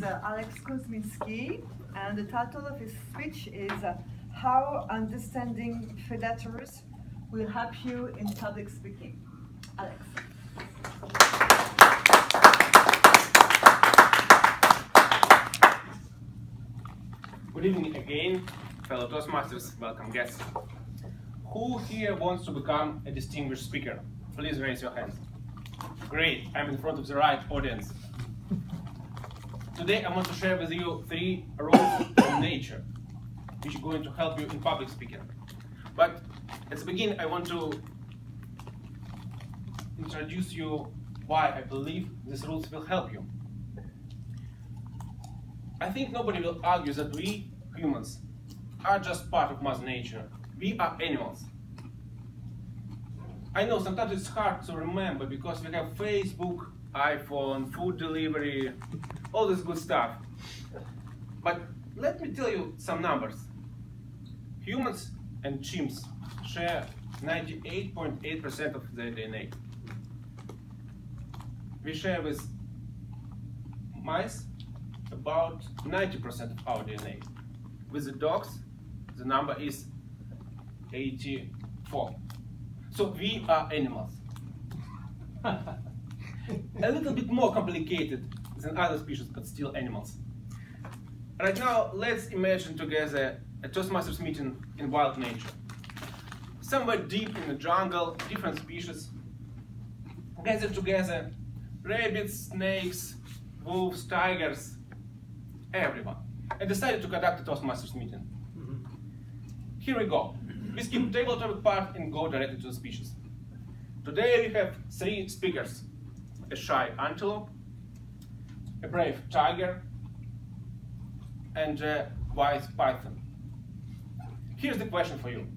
Alex Kuzminski, and the title of his speech is How Understanding Predators Will Help You in Public Speaking. Alex. Good evening again, fellow Toastmasters, welcome guests. Who here wants to become a distinguished speaker? Please raise your hands. Great, I'm in front of the right audience. Today I want to share with you 3 rules from nature, which are going to help you in public speaking. But at the beginning I want to introduce you why I believe these rules will help you. I think nobody will argue that we, humans, are just part of Mother Nature. We are animals. I know sometimes it's hard to remember because we have Facebook, iPhone, food delivery, all this good stuff. But let me tell you some numbers. Humans and chimps share 98.8% of their DNA. We share with mice about 90% of our DNA. With the dogs, the number is 84. So we are animals. A little bit more complicated than other species, but still animals. Right now, let's imagine together a Toastmasters meeting in wild nature. Somewhere deep in the jungle, different species gathered together, rabbits, snakes, wolves, tigers, everyone, and decided to conduct a Toastmasters meeting. Here we go. We skip the tabletop part and go directly to the speeches. Today we have 3 speakers: a shy antelope, a brave tiger, and a wise python. Here's the question for you.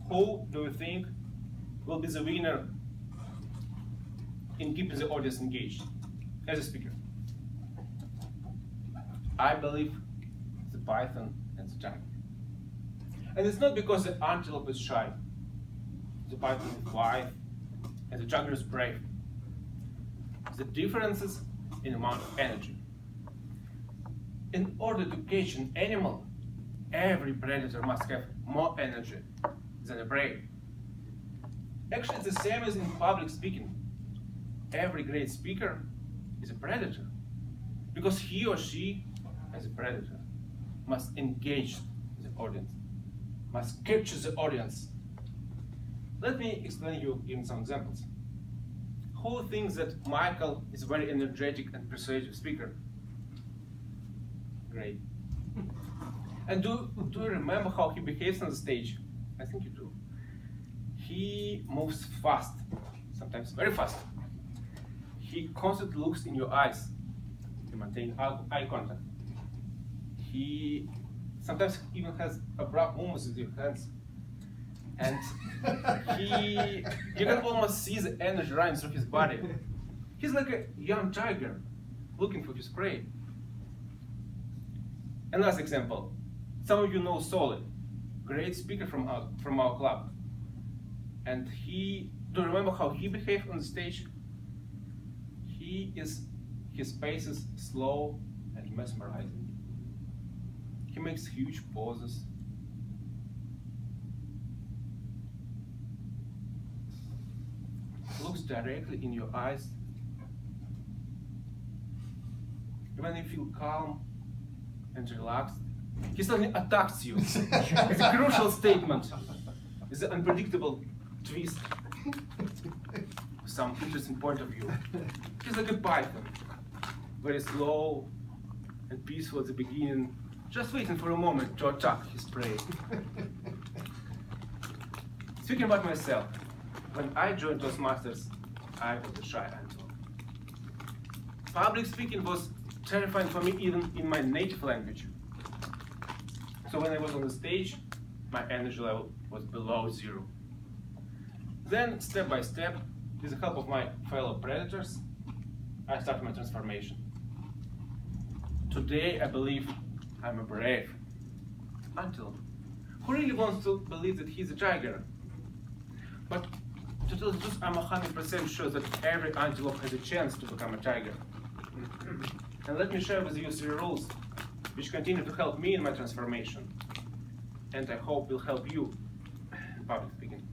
Who do you think will be the winner in keeping the audience engaged as a speaker? I believe the python and the tiger. And it's not because the antelope is shy. The python is wise and the tiger is brave. The difference is in amount of energy. In order to catch an animal, every predator must have more energy than a prey. Actually, it's the same as in public speaking. Every great speaker is a predator because he or she, as a predator, must engage the audience, must capture the audience. Let me explain you in some examples. Who thinks that Michael is a very energetic and persuasive speaker? Great. And do you remember how he behaves on the stage? I think you do. He moves fast, sometimes very fast. He constantly looks in your eyes to maintain eye contact. He sometimes even has abrupt movements with your hands. And you can almost see the energy running through his body. He's like a young tiger looking for his prey. Another example. Some of you know Solid, great speaker from our club. And do you remember how he behaved on the stage? His pace is slow and mesmerizing. He makes huge pauses. Looks directly in your eyes. When you feel calm and relaxed, he suddenly attacks you. It's a crucial statement. It's an unpredictable twist. Some interesting point of view. He's like a python, very slow and peaceful at the beginning, just waiting for a moment to attack his prey. Speaking about myself, when I joined Toastmasters, I was a shy antelope. Public speaking was terrifying for me even in my native language. So when I was on the stage, my energy level was below 0. Then, step by step, with the help of my fellow predators, I started my transformation. Today, I believe I'm a brave antelope who really wants to believe that he's a tiger. But to tell the truth, I'm 100% sure that every antelope has a chance to become a tiger. And let me share with you 3 rules which continue to help me in my transformation, and I hope will help you in public speaking.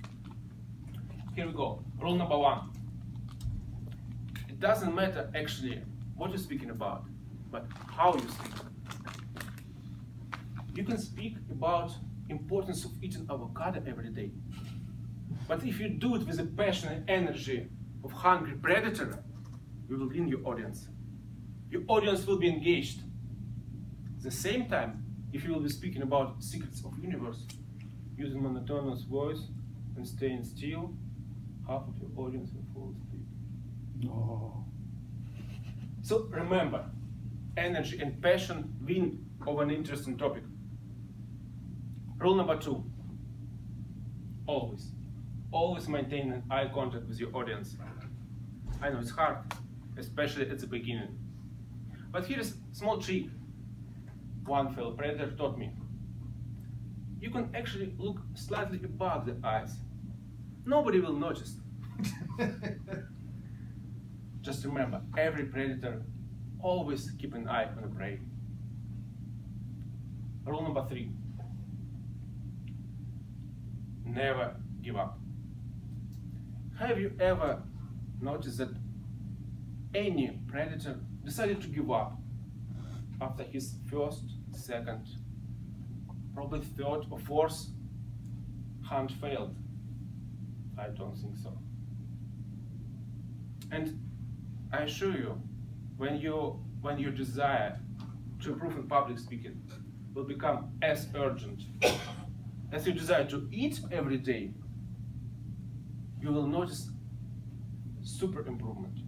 Here we go. Rule number 1. It doesn't matter actually what you're speaking about, but how you speak. You can speak about importance of eating avocado every day, but if you do it with the passion and energy of hungry predator, you will win your audience. Your audience will be engaged. At the same time, if you will be speaking about secrets of universe, using monotonous voice and staying still, half of your audience will fall asleep. No. So remember, energy and passion win over an interesting topic. Rule number 2. Always maintain an eye contact with your audience. I know it's hard, especially at the beginning. But here is a small trick one fellow predator taught me. You can actually look slightly above the eyes. Nobody will notice. Just remember, every predator always keep an eye on the prey. Rule number 3. Never give up. Have you ever noticed that any predator decided to give up after his first, second, probably third or fourth hunt failed? I don't think so. And I assure you, when your desire to improve in public speaking will become as urgent as your desire to eat every day, you will notice super improvement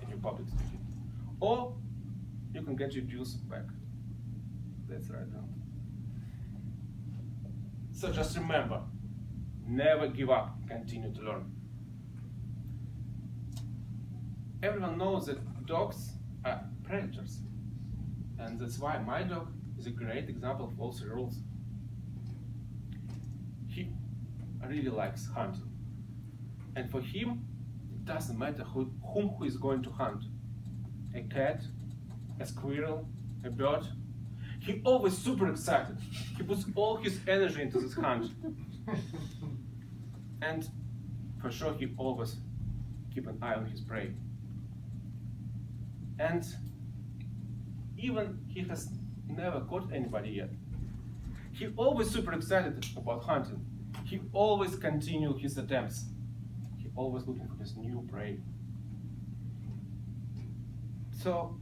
in your public speaking. Or you can get your juice back. That's right now. So just remember, never give up, continue to learn. Everyone knows that dogs are predators, and that's why my dog is a great example of all 3 rules. He really likes hunting, and for him it doesn't matter whom he is going to hunt. A cat, a squirrel, a bird. He always super excited. He puts all his energy into this hunt. And for sure he always keep an eye on his prey. And even he has never caught anybody yet, he always super excited about hunting. He always continue his attempts. He always looking for his new prey. So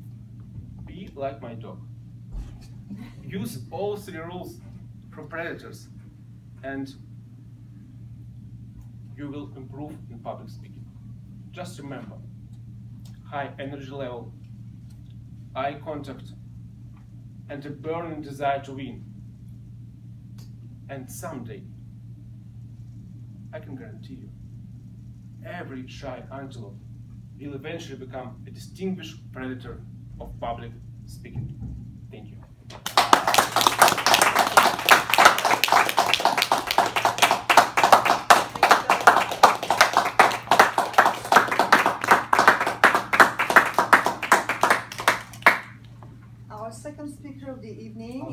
be like my dog. Use all 3 rules for predators, and you will improve in public speaking. Just remember, high energy level, eye contact, and a burning desire to win. And someday, I can guarantee you, every shy antelope will eventually become a distinguished predator of public speaking. Thank you.